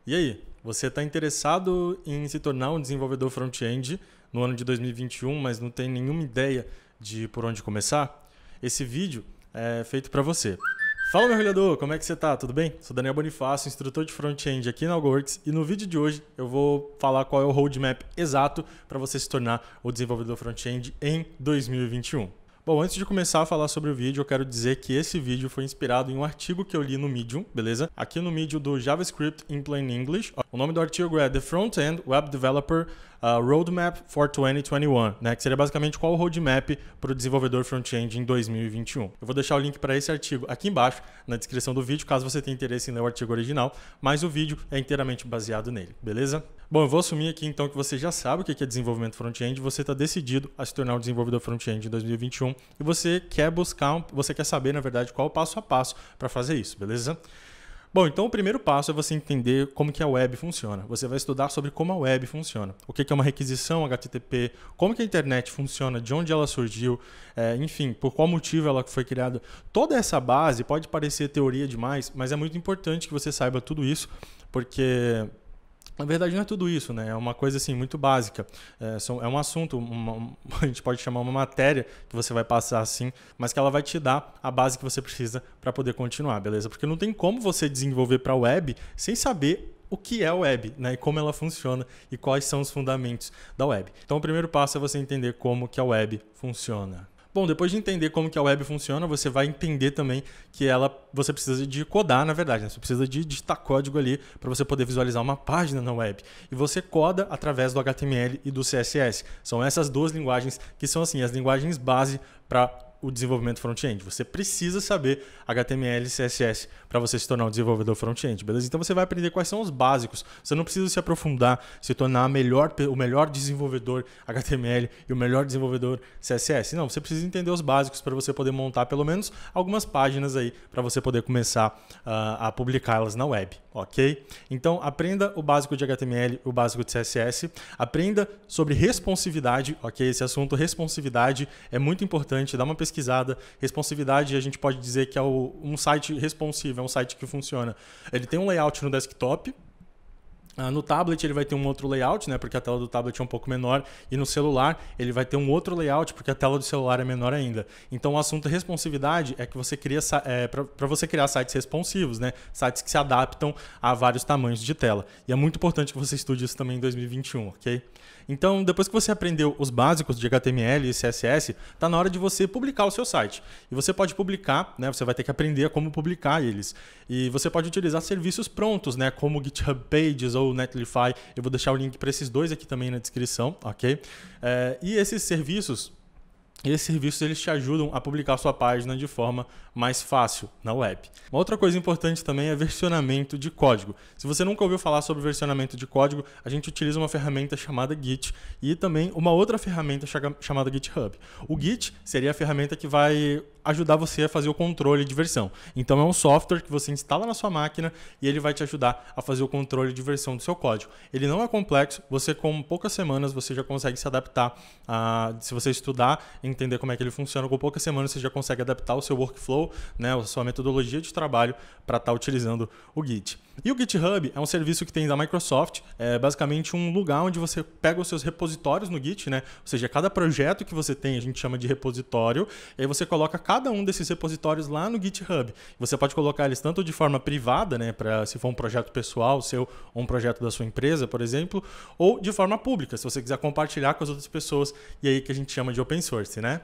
E aí, você está interessado em se tornar um desenvolvedor front-end no ano de 2021, mas não tem nenhuma ideia de por onde começar? Esse vídeo é feito para você. Fala, mergulhador, como é que você tá? Tudo bem? Sou Daniel Bonifácio, instrutor de front-end aqui na Algoworks, e no vídeo de hoje eu vou falar qual é o roadmap exato para você se tornar o desenvolvedor front-end em 2021. Bom, antes de começar a falar sobre o vídeo, eu quero dizer que esse vídeo foi inspirado em um artigo que eu li no Medium, beleza? Aqui no Medium do JavaScript in Plain English. O nome do artigo é The Front-End Web Developer Roadmap for 2021, né? Que seria basicamente qual o roadmap para o desenvolvedor front-end em 2021. Eu vou deixar o link para esse artigo aqui embaixo, na descrição do vídeo, caso você tenha interesse em ler o artigo original, mas o vídeo é inteiramente baseado nele, beleza? Bom, eu vou assumir aqui então que você já sabe o que é desenvolvimento front-end, você está decidido a se tornar um desenvolvedor front-end em 2021 e você quer você quer saber, na verdade, qual é o passo a passo para fazer isso, beleza? Bom, então o primeiro passo é você entender como que a web funciona. Você vai estudar sobre como a web funciona. O que é uma requisição HTTP, como que a internet funciona, de onde ela surgiu, enfim, por qual motivo ela foi criada. Toda essa base pode parecer teoria demais, mas é muito importante que você saiba tudo isso, porque na verdade não é tudo isso, né? É uma coisa assim muito básica. É um assunto, a gente pode chamar uma matéria que você vai passar assim, mas que ela vai te dar a base que você precisa para poder continuar, beleza? Porque não tem como você desenvolver para a web sem saber o que é a web, né? E como ela funciona e quais são os fundamentos da web. Então o primeiro passo é você entender como que a web funciona. Bom, depois de entender como que a web funciona, você vai entender também que você precisa de codar, na verdade, né? Você precisa de digitar código ali para você poder visualizar uma página na web. E você coda através do HTML e do CSS. São essas duas linguagens que são assim as linguagens base para o desenvolvimento front-end. Você precisa saber HTML e CSS para você se tornar um desenvolvedor front-end, beleza? Então você vai aprender quais são os básicos. Você não precisa se aprofundar, se tornar o melhor desenvolvedor HTML e o melhor desenvolvedor CSS. Não, você precisa entender os básicos para você poder montar pelo menos algumas páginas aí para você poder começar a publicá-las na web, ok? Então aprenda o básico de HTML, o básico de CSS, aprenda sobre responsividade, ok? Esse assunto responsividade é muito importante, dá uma pesquisada. Responsividade, a gente pode dizer que é um site responsivo, é um site que funciona. Ele tem um layout no desktop. No tablet ele vai ter um outro layout, né, porque a tela do tablet é um pouco menor, e no celular ele vai ter um outro layout, porque a tela do celular é menor ainda. Então o assunto responsividade é que você cria para você criar sites responsivos, né, sites que se adaptam a vários tamanhos de tela. E é muito importante que você estude isso também em 2021, ok? Então, depois que você aprendeu os básicos de HTML e CSS, está na hora de você publicar o seu site. E você pode publicar, né? Você vai ter que aprender a como publicar eles. E você pode utilizar serviços prontos, né? Como GitHub Pages ou Netlify. Eu vou deixar o link para esses dois aqui também na descrição, ok? E esses serviços eles te ajudam a publicar a sua página de forma mais fácil na web. Uma outra coisa importante também é versionamento de código. Se você nunca ouviu falar sobre versionamento de código, a gente utiliza uma ferramenta chamada Git e também uma outra ferramenta chamada GitHub. O Git seria a ferramenta que vai ajudar você a fazer o controle de versão. Então é um software que você instala na sua máquina e ele vai te ajudar a fazer o controle de versão do seu código. Ele não é complexo, você com poucas semanas você já consegue se adaptar. Se você estudar e entender como é que ele funciona, com poucas semanas você já consegue adaptar o seu workflow, né, a sua metodologia de trabalho para estar utilizando o Git. E o GitHub é um serviço que tem da Microsoft, é basicamente um lugar onde você pega os seus repositórios no Git, né? Ou seja, cada projeto que você tem a gente chama de repositório, e aí você coloca cada um desses repositórios lá no GitHub. Você pode colocar eles tanto de forma privada, né, para se for um projeto pessoal seu ou um projeto da sua empresa, por exemplo, ou de forma pública, se você quiser compartilhar com as outras pessoas, e aí que a gente chama de open source, né?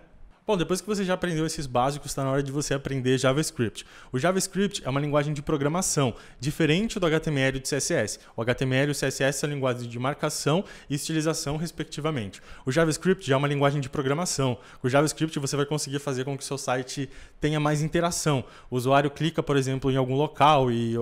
Bom, depois que você já aprendeu esses básicos, está na hora de você aprender JavaScript. O JavaScript é uma linguagem de programação, diferente do HTML e do CSS. O HTML e o CSS são linguagens de marcação e estilização, respectivamente. O JavaScript já é uma linguagem de programação. Com o JavaScript você vai conseguir fazer com que o seu site tenha mais interação. O usuário clica, por exemplo, em algum local e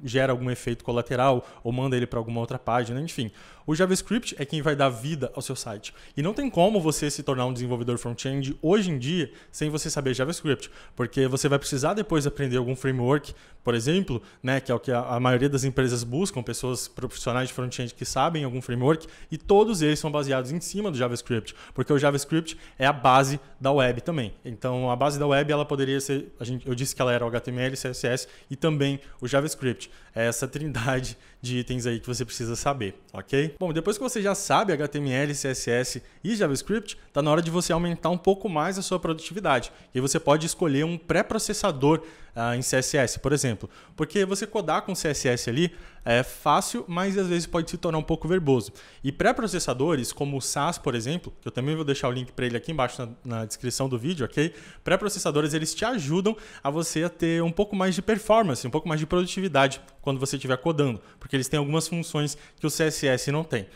gera algum efeito colateral ou manda ele para alguma outra página, enfim. O JavaScript é quem vai dar vida ao seu site. E não tem como você se tornar um desenvolvedor front-end hoje hoje em dia sem você saber JavaScript, porque você vai precisar depois aprender algum framework, por exemplo, né, que é o que a maioria das empresas buscam, pessoas profissionais de front-end que sabem algum framework, e todos eles são baseados em cima do JavaScript, porque o JavaScript é a base da web também. Então, a base da web ela poderia ser, eu disse que ela era o HTML, CSS e também o JavaScript. É essa trindade de itens aí que você precisa saber, ok? Bom, depois que você já sabe HTML, CSS e JavaScript, está na hora de você aumentar um pouco mais a sua produtividade. E aí você pode escolher um pré-processador em CSS, por exemplo. Porque você codar com CSS ali é fácil, mas às vezes pode se tornar um pouco verboso. E pré-processadores, como o Sass, por exemplo, que eu também vou deixar o link para ele aqui embaixo na descrição do vídeo, ok? Pré-processadores, eles te ajudam a você a ter um pouco mais de performance, um pouco mais de produtividade quando você estiver codando, porque eles têm algumas funções que o CSS não tem.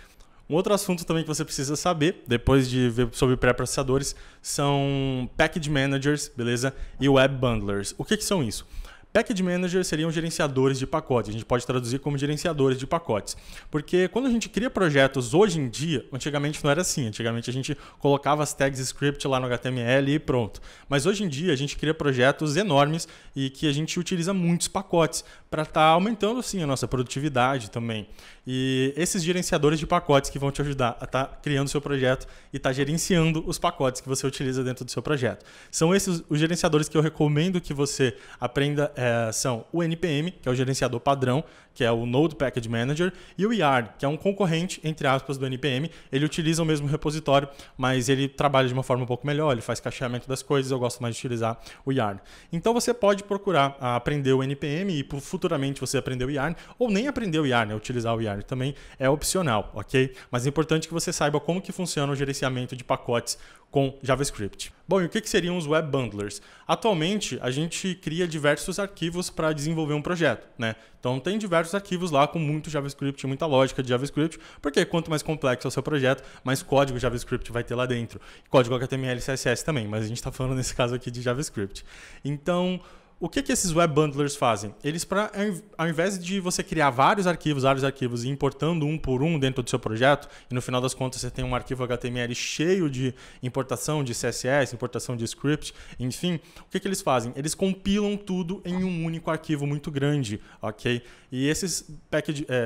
Um outro assunto também que você precisa saber, depois de ver sobre pré-processadores, são Package Managers, beleza? E Web Bundlers. O que são isso? Package Managers seriam gerenciadores de pacotes. A gente pode traduzir como gerenciadores de pacotes. Porque quando a gente cria projetos hoje em dia, antigamente não era assim. Antigamente a gente colocava as tags script lá no HTML e pronto. Mas hoje em dia a gente cria projetos enormes e que a gente utiliza muitos pacotes para estar aumentando assim a nossa produtividade também. E esses gerenciadores de pacotes que vão te ajudar a estar criando o seu projeto e estar gerenciando os pacotes que você utiliza dentro do seu projeto. São esses os gerenciadores que eu recomendo que você aprenda. São o NPM, que é o gerenciador padrão, que é o Node Package Manager, e o Yarn, que é um concorrente, entre aspas, do NPM. Ele utiliza o mesmo repositório, mas ele trabalha de uma forma um pouco melhor, ele faz cacheamento das coisas, eu gosto mais de utilizar o Yarn. Então você pode procurar aprender o NPM e futuramente você aprender o Yarn, ou nem aprender o Yarn, utilizar o Yarn também é opcional, ok? Mas é importante que você saiba como que funciona o gerenciamento de pacotes com JavaScript. Bom, e o que seriam os Web Bundlers? Atualmente, a gente cria diversos arquivos para desenvolver um projeto, né? Então, tem diversos arquivos lá com muito JavaScript, muita lógica de JavaScript, porque quanto mais complexo é o seu projeto, mais código JavaScript vai ter lá dentro. Código HTML e CSS também, mas a gente está falando nesse caso aqui de JavaScript. Então, o que esses Web Bundlers fazem? Eles, ao invés de você criar vários arquivos e importando um por um dentro do seu projeto, e no final das contas você tem um arquivo HTML cheio de importação de CSS, importação de script, enfim, o que eles fazem? Eles compilam tudo em um único arquivo muito grande, ok? E esses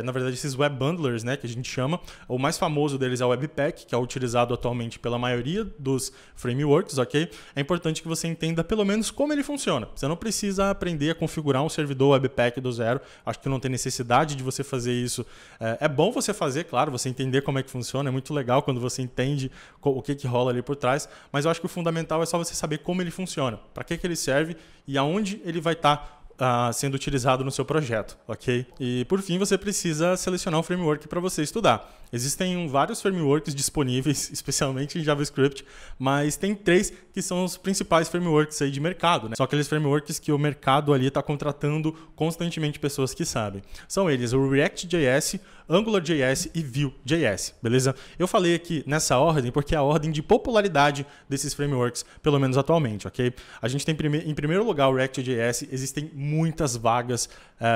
na verdade, esses Web Bundlers, né, que a gente chama, o mais famoso deles é o Webpack, que é utilizado atualmente pela maioria dos frameworks, ok? É importante que você entenda pelo menos como ele funciona. Você não precisa aprender a configurar um servidor Webpack do zero. Acho que não tem necessidade de você fazer isso. É bom você fazer, claro, você entender como é que funciona. É muito legal quando você entende o que rola ali por trás. Mas eu acho que o fundamental é só você saber como ele funciona, para que ele serve e aonde ele vai estar sendo utilizado no seu projeto, ok? E por fim, você precisa selecionar um framework para você estudar. Existem vários frameworks disponíveis, especialmente em JavaScript, mas tem 3 que são os principais frameworks aí de mercado, né? São aqueles frameworks que o mercado ali está contratando constantemente pessoas que sabem. São eles o React.js, AngularJS e Vue.js, beleza? Eu falei aqui nessa ordem porque é a ordem de popularidade desses frameworks, pelo menos atualmente, ok? A gente tem em primeiro lugar o React.js, existem muitas vagas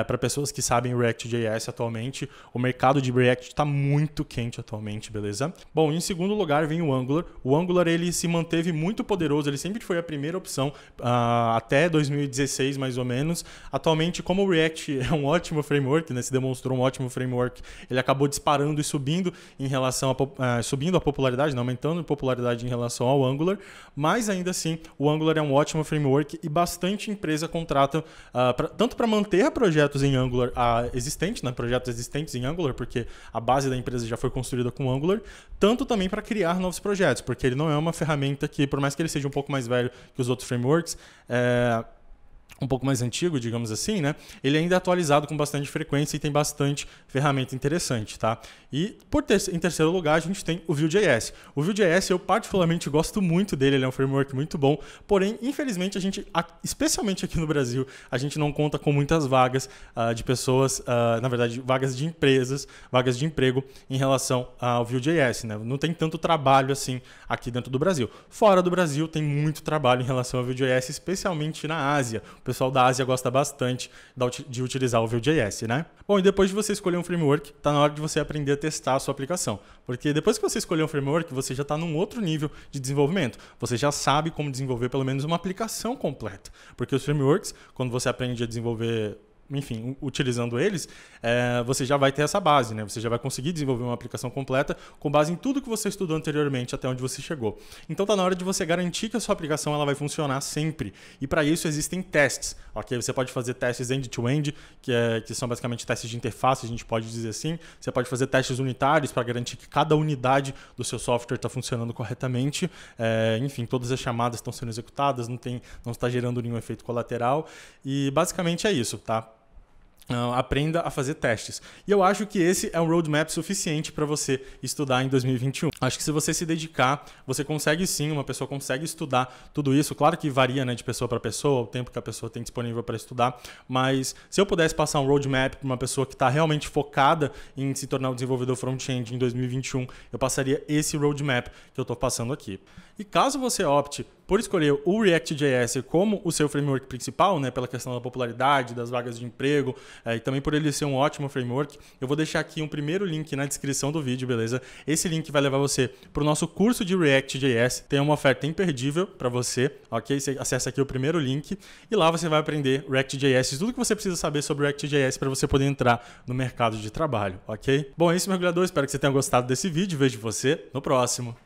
para pessoas que sabem React.js atualmente. O mercado de React está muito quente atualmente, beleza? Bom, em segundo lugar vem o Angular. O Angular ele se manteve muito poderoso, ele sempre foi a primeira opção até 2016 mais ou menos. Atualmente, como o React é um ótimo framework, né, se demonstrou um ótimo framework, ele acabou disparando e subindo em relação subindo a popularidade, não, aumentando a popularidade em relação ao Angular, mas ainda assim o Angular é um ótimo framework e bastante empresa contrata tanto para manter projetos em Angular existentes, né, projetos existentes em Angular, porque a base da empresa já foi construída com Angular, tanto também para criar novos projetos, porque ele não é uma ferramenta que, por mais que ele seja um pouco mais velho que os outros frameworks, um pouco mais antigo, digamos assim, né? Ele ainda é atualizado com bastante frequência e tem bastante ferramenta interessante, tá? E em terceiro lugar, a gente tem o Vue.js. O Vue.js eu particularmente gosto muito dele, ele é um framework muito bom, porém, infelizmente, especialmente aqui no Brasil, a gente não conta com muitas vagas de pessoas, na verdade, vagas de empresas, vagas de emprego em relação ao Vue.js, né? Não tem tanto trabalho assim aqui dentro do Brasil. Fora do Brasil, tem muito trabalho em relação ao Vue.js, especialmente na Ásia. pessoal da Ásia gosta bastante de utilizar o Vue.js, né? Bom, e depois de você escolher um framework, tá na hora de você aprender a testar a sua aplicação. Porque depois que você escolher um framework, você já está num outro nível de desenvolvimento. Você já sabe como desenvolver pelo menos uma aplicação completa. Porque os frameworks, quando você aprende a desenvolver, enfim, utilizando eles, você já vai ter essa base, né? Você já vai conseguir desenvolver uma aplicação completa com base em tudo que você estudou anteriormente até onde você chegou. Então tá na hora de você garantir que a sua aplicação ela vai funcionar sempre. E para isso existem testes, ok? Você pode fazer testes end-to-end, que são basicamente testes de interface, a gente pode dizer assim. Você pode fazer testes unitários para garantir que cada unidade do seu software está funcionando corretamente. Enfim, todas as chamadas estão sendo executadas, não está gerando nenhum efeito colateral. E basicamente é isso, tá? Aprenda a fazer testes. E eu acho que esse é um roadmap suficiente para você estudar em 2021. Acho que se você se dedicar, você consegue sim, uma pessoa consegue estudar tudo isso. Claro que varia, né, de pessoa para pessoa, o tempo que a pessoa tem disponível para estudar, mas se eu pudesse passar um roadmap para uma pessoa que está realmente focada em se tornar um desenvolvedor front-end em 2021, eu passaria esse roadmap que eu estou passando aqui. E caso você opte por escolher o React.js como o seu framework principal, né, pela questão da popularidade, das vagas de emprego, e também por ele ser um ótimo framework, eu vou deixar aqui um primeiro link na descrição do vídeo, beleza? Esse link vai levar você para o nosso curso de React.js. Tem uma oferta imperdível para você, ok? Você acessa aqui o primeiro link e lá você vai aprender React.js, tudo que você precisa saber sobre React.js para você poder entrar no mercado de trabalho, ok? Bom, é isso, mergulhador. Espero que você tenha gostado desse vídeo. Vejo você no próximo.